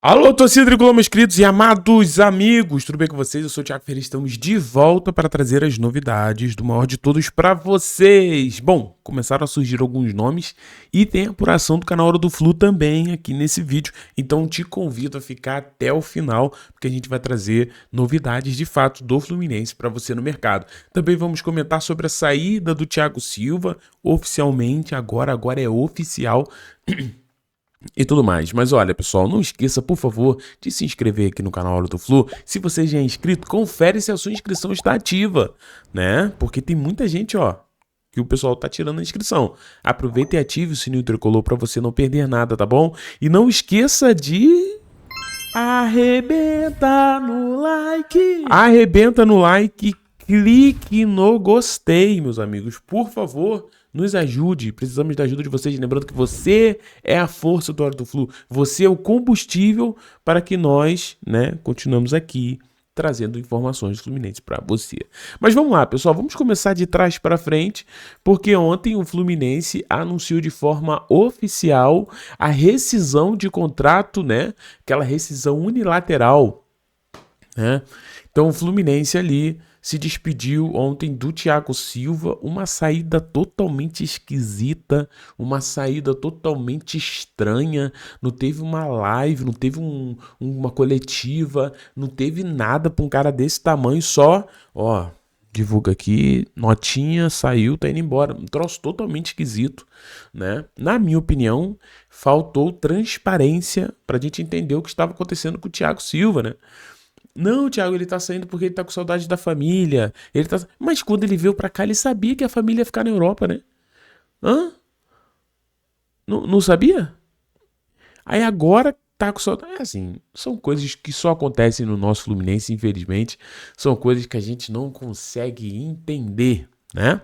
Alô, torcida tricolor, meus queridos e amados amigos, tudo bem com vocês? Eu sou o Thiago Ferreira, estamos de volta para trazer as novidades do maior de todos para vocês. Bom, começaram a surgir alguns nomes e tem a apuração do canal Hora do Flu também aqui nesse vídeo, então te convido a ficar até o final, porque a gente vai trazer novidades de fato do Fluminense para você no mercado. Também vamos comentar sobre a saída do Thiago Silva, oficialmente, agora é oficial, e tudo mais. Mas olha, pessoal, não esqueça, por favor, de se inscrever aqui no canal Hora do Flu. Se você já é inscrito, confere se a sua inscrição está ativa, né? Porque tem muita gente, ó, que o pessoal tá tirando a inscrição. Aproveita e ative o sininho tricolor para você não perder nada, tá bom? E não esqueça de arrebenta no like. Arrebenta no like, clique no gostei, meus amigos. Por favor, nos ajude, precisamos da ajuda de vocês. Lembrando que você é a força do Hora do Flu, você é o combustível para que nós, né, continuamos aqui trazendo informações do Fluminense para você. Mas vamos lá, pessoal, vamos começar de trás para frente, porque ontem o Fluminense anunciou de forma oficial a rescisão de contrato, né, aquela rescisão unilateral, né? Então o Fluminense ali se despediu ontem do Thiago Silva, uma saída totalmente esquisita, uma saída totalmente estranha, não teve uma live, não teve uma coletiva, não teve nada para um cara desse tamanho, só, ó, divulga aqui, notinha, saiu, tá indo embora, um troço totalmente esquisito, né? Na minha opinião, faltou transparência pra gente entender o que estava acontecendo com o Thiago Silva, né? Não, Thiago, ele tá saindo porque ele tá com saudade da família. Mas quando ele veio pra cá, ele sabia que a família ia ficar na Europa, né? Hã? Não sabia? Aí agora tá com saudade. É assim, são coisas que só acontecem no nosso Fluminense, infelizmente. São coisas que a gente não consegue entender, né?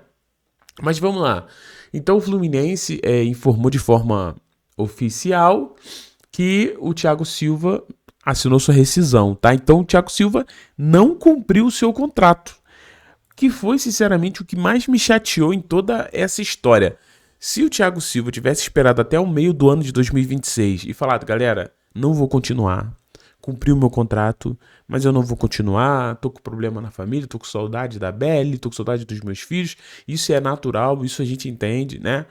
Mas vamos lá. Então o Fluminense informou de forma oficial que o Thiago Silva assinou sua rescisão, tá? Então o Thiago Silva não cumpriu o seu contrato, que foi, sinceramente, o que mais me chateou em toda essa história. Se o Thiago Silva tivesse esperado até o meio do ano de 2026 e falado, galera, não vou continuar, cumpri o meu contrato, mas eu não vou continuar, tô com problema na família, tô com saudade da Belle, tô com saudade dos meus filhos, isso é natural, isso a gente entende, né?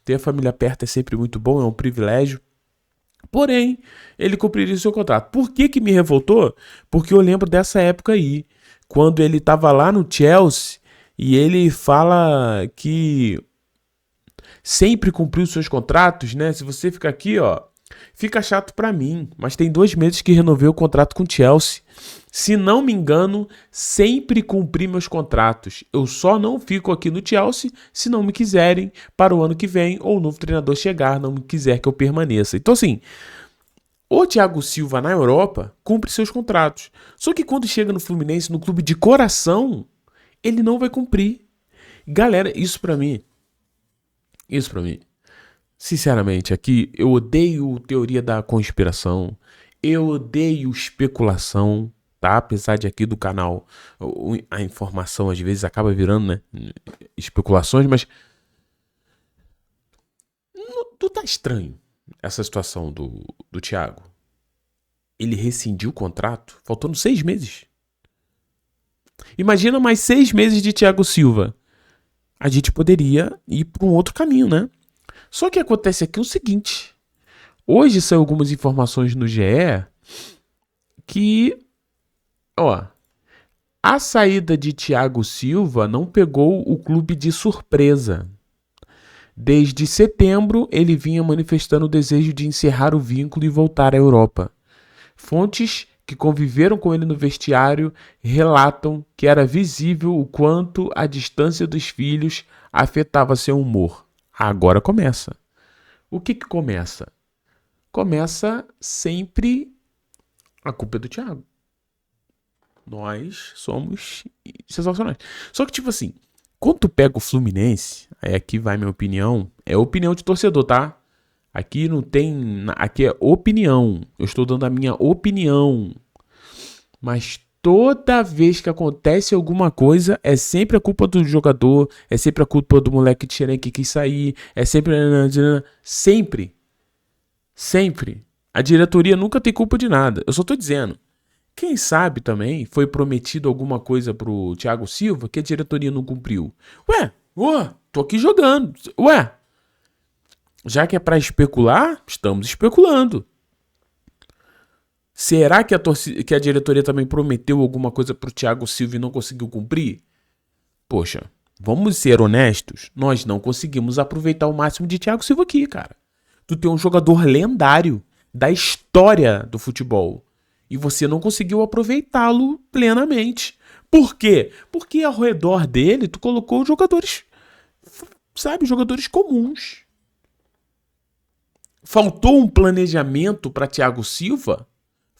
Ter a família perto é sempre muito bom, é um privilégio. Porém, ele cumpriria o seu contrato. Por que me revoltou? Porque eu lembro dessa época aí, quando ele estava lá no Chelsea e ele fala que sempre cumpriu seus contratos, né? Se você ficar aqui, ó, fica chato pra mim, mas tem 2 meses que renovei o contrato com o Chelsea. Se não me engano, sempre cumpri meus contratos. Eu só não fico aqui no Chelsea se não me quiserem para o ano que vem ou o novo treinador chegar, não me quiser que eu permaneça. Então assim, o Thiago Silva na Europa cumpre seus contratos. Só que quando chega no Fluminense, no clube de coração, ele não vai cumprir. Galera, isso pra mim, sinceramente, aqui eu odeio teoria da conspiração, eu odeio especulação, tá? Apesar de aqui do canal a informação às vezes acaba virando, né, especulações, mas não tá estranho essa situação do Thiago? Ele rescindiu o contrato faltando 6 meses. Imagina mais 6 meses de Thiago Silva. A gente poderia ir para um outro caminho, né? Só que acontece aqui o seguinte. Hoje saiu algumas informações no GE que, ó, a saída de Thiago Silva não pegou o clube de surpresa. Desde setembro, ele vinha manifestando o desejo de encerrar o vínculo e voltar à Europa. Fontes que conviveram com ele no vestiário relatam que era visível o quanto a distância dos filhos afetava seu humor. Agora começa. O que começa? Começa sempre a culpa é do Thiago. Nós somos sensacionais. Só que, tipo assim, quando tu pega o Fluminense, aí aqui vai minha opinião, é opinião de torcedor, tá? Aqui não tem... Aqui é opinião. Eu estou dando a minha opinião. Mas Toda vez que acontece alguma coisa, é sempre a culpa do jogador, é sempre a culpa do moleque que quis sair, é sempre... Sempre. Sempre. A diretoria nunca tem culpa de nada. Eu só tô dizendo. Quem sabe também foi prometido alguma coisa pro Thiago Silva que a diretoria não cumpriu. Tô aqui jogando. Já que é pra especular, estamos especulando. Será que a diretoria também prometeu alguma coisa pro Thiago Silva e não conseguiu cumprir? Poxa, vamos ser honestos, nós não conseguimos aproveitar o máximo de Thiago Silva aqui, cara. Tu tem um jogador lendário da história do futebol e você não conseguiu aproveitá-lo plenamente. Por quê? Porque ao redor dele tu colocou jogadores, jogadores comuns. Faltou um planejamento para Thiago Silva?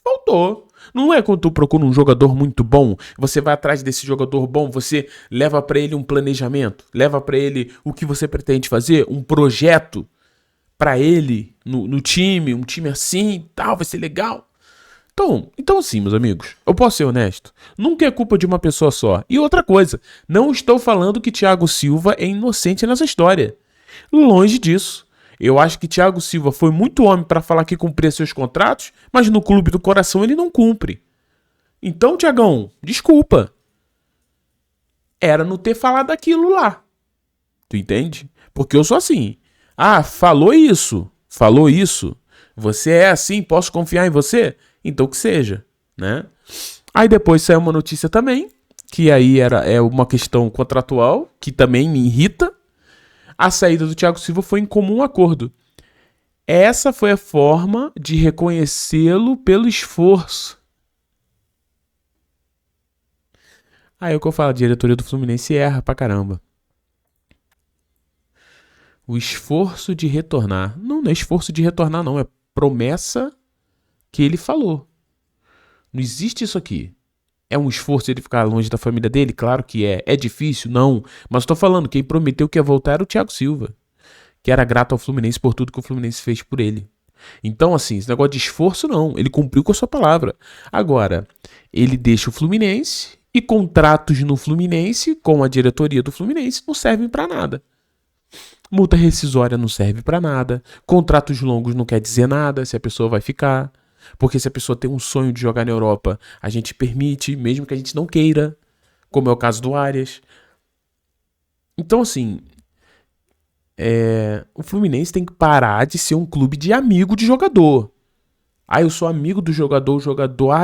Faltou. Não é quando tu procura um jogador muito bom, você vai atrás desse jogador bom, você leva pra ele um planejamento, leva pra ele o que você pretende fazer, um projeto pra ele no time, um time assim, tal, vai ser legal. Então assim, meus amigos, eu posso ser honesto, nunca é culpa de uma pessoa só. E outra coisa, não estou falando que Thiago Silva é inocente nessa história. Longe disso. Eu acho que Thiago Silva foi muito homem para falar que cumpria seus contratos, mas no clube do coração ele não cumpre. Então, Thiagão, desculpa. Era não ter falado aquilo lá. Tu entende? Porque eu sou assim. Falou isso. Você é assim, posso confiar em você? Então que seja, né? Aí depois saiu uma notícia também, que aí é uma questão contratual, que também me irrita. A saída do Thiago Silva foi em comum acordo. Essa foi a forma de reconhecê-lo pelo esforço. Aí é o que eu falo, a diretoria do Fluminense erra pra caramba. O esforço de retornar. Não é esforço de retornar, não. É promessa que ele falou. Não existe isso aqui. É um esforço ele ficar longe da família dele? Claro que é. É difícil? Não. Mas tô falando, quem prometeu que ia voltar era o Thiago Silva, que era grato ao Fluminense por tudo que o Fluminense fez por ele. Então, assim, esse negócio de esforço, não. Ele cumpriu com a sua palavra. Agora, ele deixa o Fluminense e contratos no Fluminense, com a diretoria do Fluminense, não servem pra nada. Multa rescisória não serve pra nada. Contratos longos não quer dizer nada se a pessoa vai ficar. Porque se a pessoa tem um sonho de jogar na Europa, a gente permite, mesmo que a gente não queira, como é o caso do Arias. Então, assim, o Fluminense tem que parar de ser um clube de amigo de jogador. Eu sou amigo do jogador, o jogador...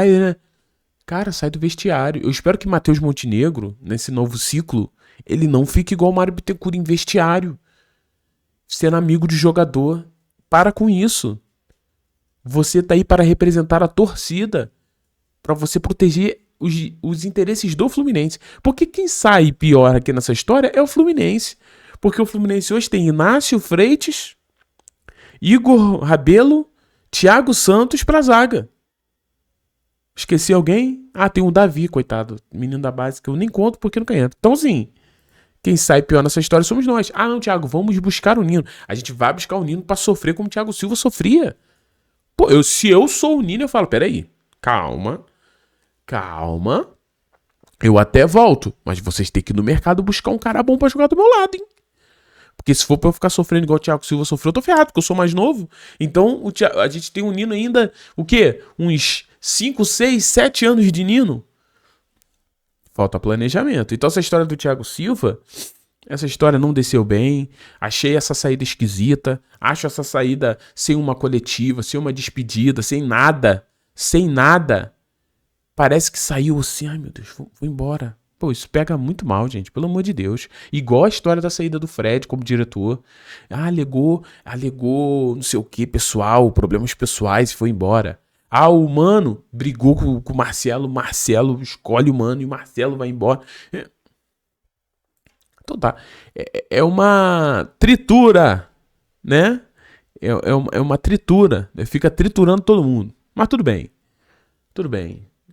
Cara, sai do vestiário. Eu espero que Matheus Montenegro, nesse novo ciclo, ele não fique igual o Mário Bittencourt em vestiário, sendo amigo de jogador. Para com isso. Você tá aí para representar a torcida, para você proteger os interesses do Fluminense. Porque quem sai pior aqui nessa história é o Fluminense. Porque o Fluminense hoje tem Inácio Freitas, Igor Rabelo, Thiago Santos pra zaga. Esqueci alguém? Tem o Davi, coitado. Menino da base que eu nem conto porque nunca entra. Então, assim, quem sai pior nessa história somos nós. Não, Thiago, vamos buscar o Nino. A gente vai buscar o Nino pra sofrer como o Thiago Silva sofria. Pô, se eu sou o Nino, eu falo, peraí, calma, eu até volto, mas vocês têm que ir no mercado buscar um cara bom pra jogar do meu lado, hein? Porque se for pra eu ficar sofrendo igual o Thiago Silva sofreu, eu tô ferrado, porque eu sou mais novo. Então, a gente tem um Nino ainda, o quê? Uns 5, 6, 7 anos de Nino? Falta planejamento. Então, essa história do Thiago Silva... Essa história não desceu bem, achei essa saída esquisita, acho essa saída sem uma coletiva, sem uma despedida, sem nada. Parece que saiu assim, meu Deus, vou embora. Pô, isso pega muito mal, gente, pelo amor de Deus. Igual a história da saída do Fred como diretor. Alegou, não sei o que, pessoal, problemas pessoais e foi embora. O Mano brigou com o Marcelo escolhe o Mano e o Marcelo vai embora. Então tá, é uma tritura, né? É uma tritura, fica triturando todo mundo. Mas tudo bem,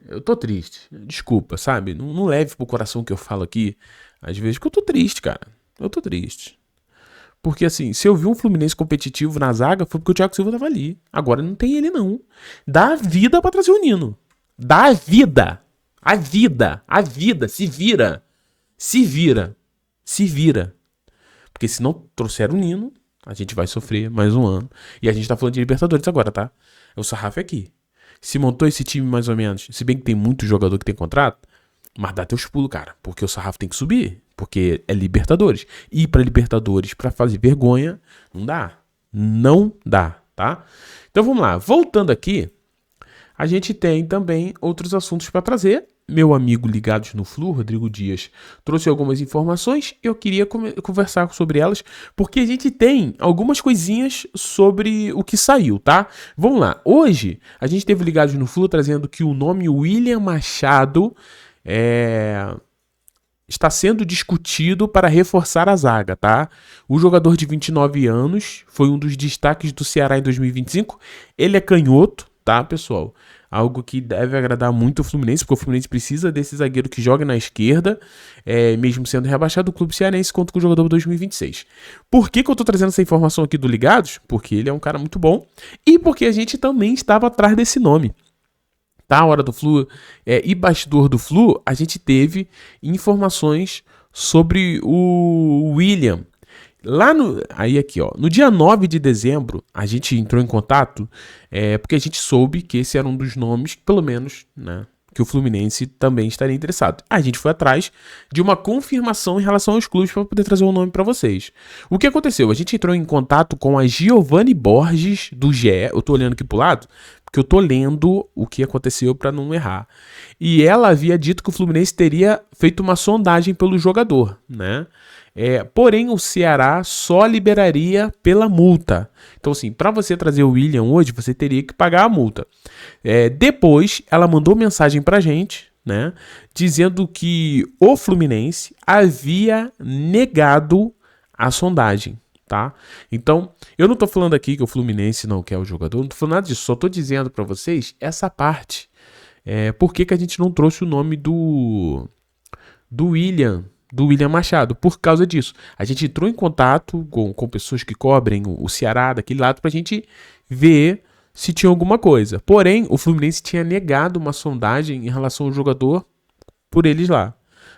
eu tô triste, desculpa, sabe? Não leve pro coração o que eu falo aqui, às vezes, porque eu tô triste, cara. Eu tô triste. Porque assim, se eu vi um Fluminense competitivo na zaga, foi porque o Thiago Silva tava ali. Agora não tem ele não. Dá vida pra trazer o Nino. Dá vida. A vida, se vira. Se vira. Porque se não trouxer o Nino, a gente vai sofrer mais um ano. E a gente tá falando de Libertadores agora, tá? O sarrafo é aqui. Se montou esse time mais ou menos, se bem que tem muito jogador que tem contrato, mas dá teus pulos, cara. Porque o sarrafo tem que subir. Porque é Libertadores. E pra Libertadores, pra fazer vergonha, não dá. Não dá, tá? Então vamos lá. Voltando aqui, a gente tem também outros assuntos para trazer. Meu amigo Ligados no Flu, Rodrigo Dias, trouxe algumas informações. Eu queria conversar sobre elas, porque a gente tem algumas coisinhas sobre o que saiu, tá? Vamos lá. Hoje, a gente teve Ligados no Flu trazendo que o nome William Machado está sendo discutido para reforçar a zaga, tá? O jogador de 29 anos foi um dos destaques do Ceará em 2025. Ele é canhoto, tá, pessoal? Algo que deve agradar muito o Fluminense, porque o Fluminense precisa desse zagueiro que joga na esquerda, mesmo sendo rebaixado, o clube cearense conta com o jogador de 2026. Por que eu tô trazendo essa informação aqui do Ligados? Porque ele é um cara muito bom e porque a gente também estava atrás desse nome. Tá, Hora do Flu e bastidor do Flu, a gente teve informações sobre o William. No dia 9 de dezembro, a gente entrou em contato porque a gente soube que esse era um dos nomes, pelo menos, né, que o Fluminense também estaria interessado. A gente foi atrás de uma confirmação em relação aos clubes para poder trazer um nome para vocês. O que aconteceu? A gente entrou em contato com a Giovanni Borges, do GE. Eu tô olhando aqui pro lado, porque eu tô lendo o que aconteceu para não errar. E ela havia dito que o Fluminense teria feito uma sondagem pelo jogador, né? Porém, o Ceará só liberaria pela multa. Então, assim, para você trazer o William hoje, você teria que pagar a multa. Depois, ela mandou mensagem pra gente, né? Dizendo que o Fluminense havia negado a sondagem, tá? Então, eu não tô falando aqui que o Fluminense não quer o jogador, não tô falando nada disso, só tô dizendo pra vocês essa parte. Por que a gente não trouxe o nome do William Machado? Por causa disso. A gente entrou em contato com pessoas que cobrem o Ceará daquele lado pra gente ver se tinha alguma coisa. Porém, o Fluminense tinha negado uma sondagem em relação ao jogador por eles lá,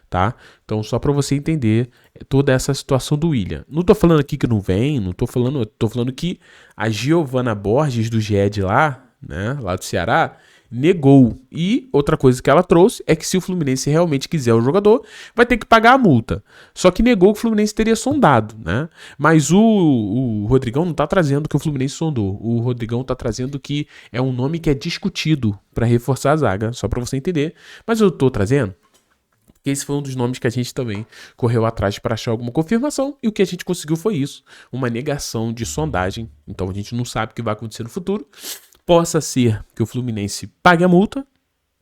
tá? Então, só pra você entender toda essa situação do William. Não tô falando aqui que não vem, tô falando que a Giovanna Borges do GED lá, né, lá do Ceará, negou. E outra coisa que ela trouxe é que se o Fluminense realmente quiser o jogador, vai ter que pagar a multa. Só que negou que o Fluminense teria sondado, né? Mas o Rodrigão não tá trazendo que o Fluminense sondou. O Rodrigão tá trazendo que é um nome que é discutido para reforçar a zaga, só para você entender. Mas eu tô trazendo porque esse foi um dos nomes que a gente também correu atrás para achar alguma confirmação, e o que a gente conseguiu foi isso, uma negação de sondagem. Então a gente não sabe o que vai acontecer no futuro. Possa ser que o Fluminense pague a multa,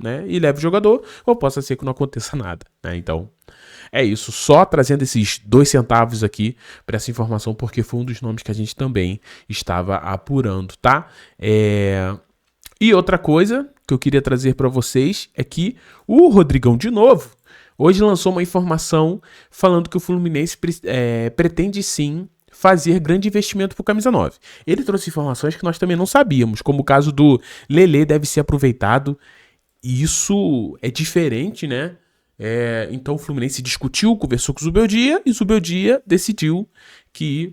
né, e leve o jogador, ou possa ser que não aconteça nada, né? Então, é isso. Só trazendo esses 2 centavos aqui para essa informação, porque foi um dos nomes que a gente também estava apurando, tá? E outra coisa que eu queria trazer para vocês é que o Rodrigão, de novo, hoje lançou uma informação falando que o Fluminense pretende sim fazer grande investimento pro Camisa 9. Ele trouxe informações que nós também não sabíamos, como o caso do Lelê deve ser aproveitado. E isso é diferente, né? Então o Fluminense discutiu, conversou com o Zubeldia, e o Zubeldia decidiu que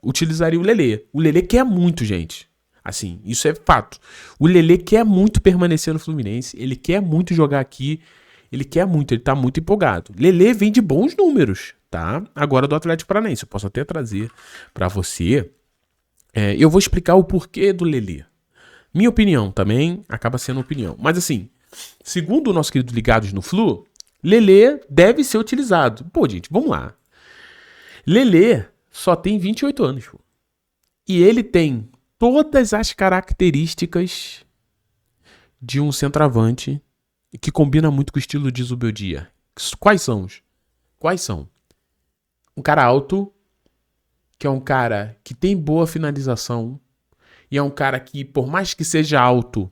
utilizaria o Lelê. O Lelê quer muito, gente. Assim, isso é fato. O Lelê quer muito permanecer no Fluminense, ele quer muito jogar aqui, ele tá muito empolgado. Lelê vem de bons números, tá? Agora do Atlético Paranaense, eu posso até trazer pra você. Eu vou explicar o porquê do Lelê. Minha opinião também acaba sendo opinião. Mas assim, segundo o nosso querido Ligados no Flu, Lelê deve ser utilizado. Pô, gente, vamos lá. Lelê só tem 28 anos. Pô. E ele tem todas as características de um centroavante que combina muito com o estilo de Zubeldia. Quais são? Um cara alto, que é um cara que tem boa finalização, e é um cara que, por mais que seja alto,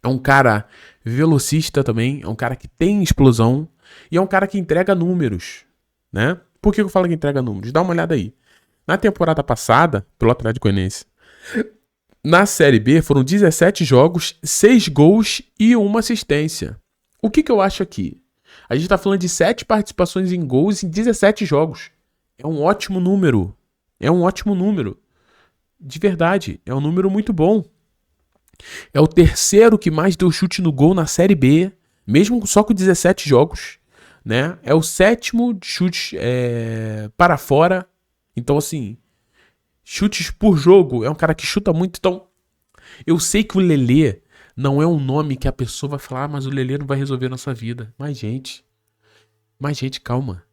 é um cara velocista também, é um cara que tem explosão, e é um cara que entrega números, né? Por que eu falo que entrega números? Dá uma olhada aí. Na temporada passada, pelo Atlético Goianiense, na Série B foram 17 jogos, 6 gols e 1 assistência. O que eu acho aqui? A gente tá falando de 7 participações em gols em 17 jogos. É um ótimo número. É um ótimo número. De verdade, é um número muito bom. É o terceiro que mais deu chute no gol na Série B, mesmo só com 17 jogos, né? É o sétimo de chutes para fora. Então, assim, chutes por jogo. É um cara que chuta muito. Então, eu sei que o Lelê não é um nome que a pessoa vai falar, mas o Lelê não vai resolver a nossa vida. Mas, gente, calma.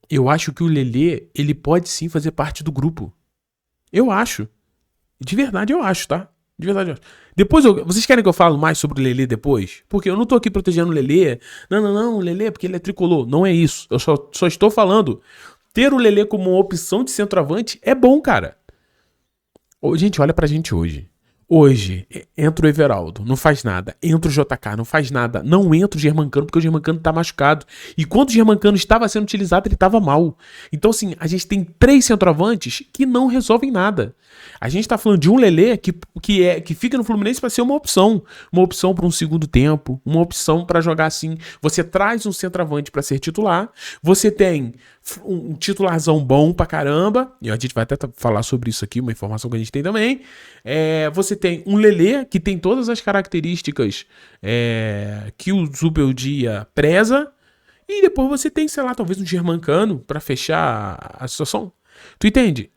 Eu acho que o Lelê, ele pode sim fazer parte do grupo. Eu acho. De verdade eu acho, tá? De verdade eu acho. Depois, vocês querem que eu fale mais sobre o Lelê depois? Porque eu não tô aqui protegendo o Lelê. Não, o Lelê porque ele é tricolor. Não é isso. Eu só estou falando. Ter o Lelê como uma opção de centroavante é bom, cara. Gente, olha pra gente hoje. Hoje, entra o Everaldo, não faz nada. Entra o JK, não faz nada. Não entra o Germancano, porque o Germancano tá machucado. E quando o Germancano estava sendo utilizado, ele tava mal. Então, assim, a gente tem 3 centroavantes que não resolvem nada. A gente tá falando de um Lelê que fica no Fluminense para ser uma opção. Uma opção para um segundo tempo, uma opção para jogar assim. Você traz um centroavante para ser titular, você tem um titularzão bom pra caramba, e a gente vai até falar sobre isso aqui, uma informação que a gente tem também. Você tem um Lelê que tem todas as características que o Zubeldia preza, e depois você tem, sei lá, talvez um Germancano pra fechar a situação. Tu entende?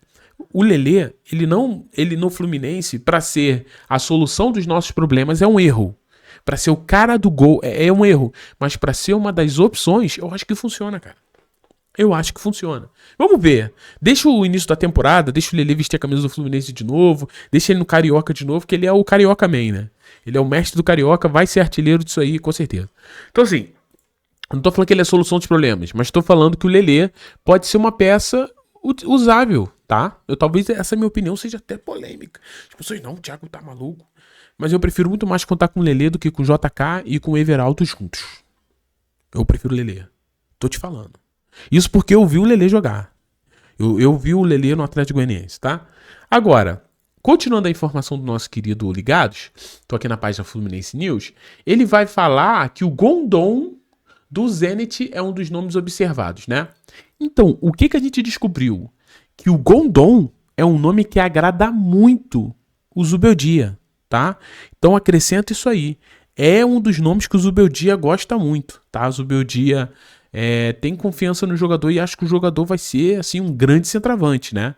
O Lelê, ele no Fluminense, pra ser a solução dos nossos problemas, é um erro. Pra ser o cara do gol, é um erro. Mas pra ser uma das opções, eu acho que funciona, cara. Eu acho que funciona. Vamos ver. Deixa o início da temporada, deixa o Lelê vestir a camisa do Fluminense de novo, deixa ele no Carioca de novo, que ele é o Carioca Man, né? Ele é o mestre do Carioca, vai ser artilheiro disso aí, com certeza. Então, assim, não tô falando que ele é a solução dos problemas, mas tô falando que o Lelê pode ser uma peça usável, tá? Talvez essa minha opinião seja até polêmica. As pessoas, não, o Thiago tá maluco. Mas eu prefiro muito mais contar com o Lelê do que com o JK e com o Everaldo juntos. Eu prefiro o Lelê. Tô te falando. Isso porque eu vi o Lelê jogar. Eu vi o Lelê no Atlético Goianiense, tá? Agora, continuando a informação do nosso querido Ligados, tô aqui na página Fluminense News, ele vai falar que o Gondom do Zenit é um dos nomes observados, né? Então, o que a gente descobriu? Que o Gondom é um nome que agrada muito o Zubeldia, tá? Então, acrescenta isso aí. É um dos nomes que o Zubeldia gosta muito, tá? O Zubeldia tem confiança no jogador e acha que o jogador vai ser, assim, um grande centroavante, né?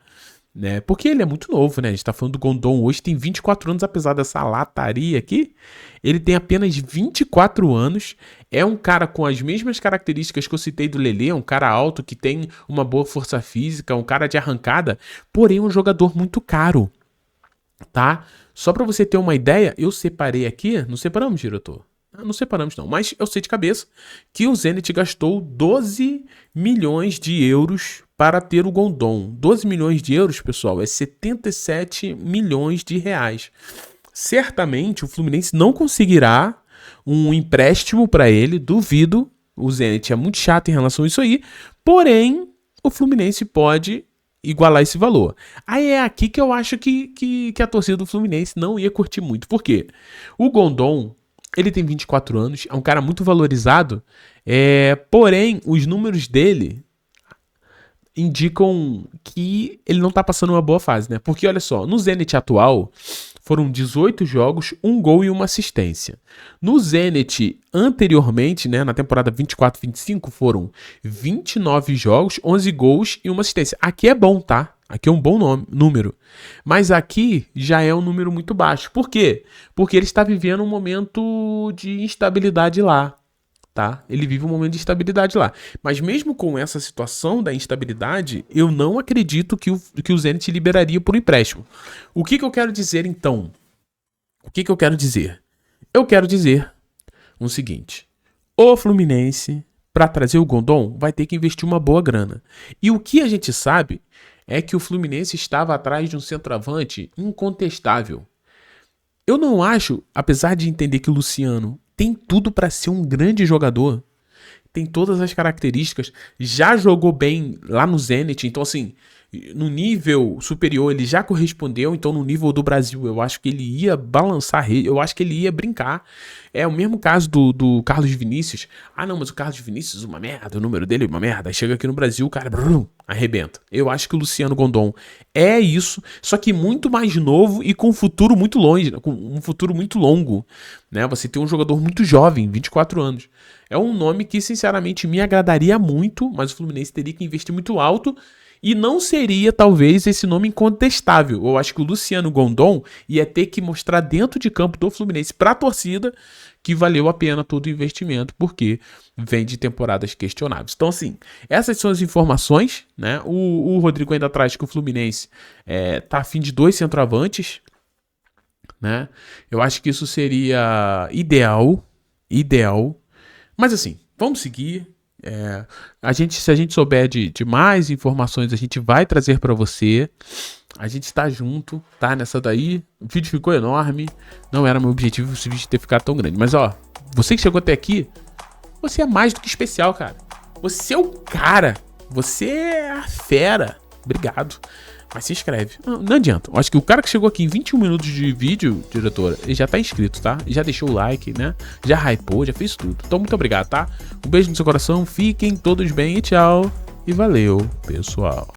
Porque ele é muito novo, né? A gente tá falando do Gondom hoje, tem 24 anos, apesar dessa lataria aqui. Ele tem apenas 24 anos. É um cara com as mesmas características que eu citei do Lelê. É um cara alto, que tem uma boa força física, um cara de arrancada. Porém, é um jogador muito caro, tá? Só pra você ter uma ideia, eu separei aqui... Não separamos, diretor? Não separamos não, mas eu sei de cabeça que o Zenit gastou 12 milhões de euros para ter o Gondom. 12 milhões de euros, pessoal, é 77 milhões de reais. Certamente o Fluminense não conseguirá um empréstimo para ele, duvido. O Zenit é muito chato em relação a isso aí, porém o Fluminense pode igualar esse valor. Aí é aqui que eu acho que a torcida do Fluminense não ia curtir muito. Por quê? O Gondom, ele tem 24 anos, é um cara muito valorizado, porém, os números dele indicam que ele não tá passando uma boa fase, né? Porque, olha só, no Zenit atual, foram 18 jogos, 1 gol e 1 assistência. No Zenit, anteriormente, né, na temporada 24-25, foram 29 jogos, 11 gols e 1 assistência. Aqui é bom, tá? Aqui é um bom número. Mas aqui já é um número muito baixo. Por quê? Porque ele está vivendo um momento de instabilidade lá, tá? Ele vive um momento de instabilidade lá. Mas mesmo com essa situação da instabilidade, eu não acredito que o Zenit liberaria por empréstimo. O que eu quero dizer, então? O que eu quero dizer? Eu quero dizer o seguinte. O Fluminense, para trazer o Gondom, vai ter que investir uma boa grana. E o que a gente sabe é que o Fluminense estava atrás de um centroavante incontestável. Eu não acho, apesar de entender que o Luciano tem tudo para ser um grande jogador, tem todas as características, já jogou bem lá no Zenit, então assim, no nível superior ele já correspondeu, então no nível do Brasil eu acho que ele ia balançar, eu acho que ele ia brincar. É o mesmo caso do Carlos Vinícius. Ah não, mas o Carlos Vinícius uma merda, o número dele é uma merda. Aí chega aqui no Brasil, o cara arrebenta. Eu acho que o Luciano Gondom é isso, só que muito mais novo e com um futuro muito longe, com um futuro muito longo, né? Você tem um jogador muito jovem, 24 anos. É um nome que sinceramente me agradaria muito, mas o Fluminense teria que investir muito alto. E não seria, talvez, esse nome incontestável. Eu acho que o Luciano Gondom ia ter que mostrar dentro de campo do Fluminense para a torcida que valeu a pena todo o investimento, porque vem de temporadas questionáveis. Então, assim, essas são as informações, né? O Rodrigo ainda traz que o Fluminense tá a fim de 2 centroavantes, né? Eu acho que isso seria ideal. Mas, assim, vamos seguir. Se a gente souber de mais informações, a gente vai trazer para você. A gente está junto, tá? Nessa daí, o vídeo ficou enorme. Não era meu objetivo esse vídeo ter ficado tão grande. Mas ó, você que chegou até aqui, você é mais do que especial, cara. Você é o cara. Você é a fera. Obrigado. Mas se inscreve. Não adianta. Eu acho que o cara que chegou aqui em 21 minutos de vídeo, diretora, ele já tá inscrito, tá? Já deixou o like, né? Já hypou, já fez tudo. Então, muito obrigado, tá? Um beijo no seu coração. Fiquem todos bem e tchau. E valeu, pessoal.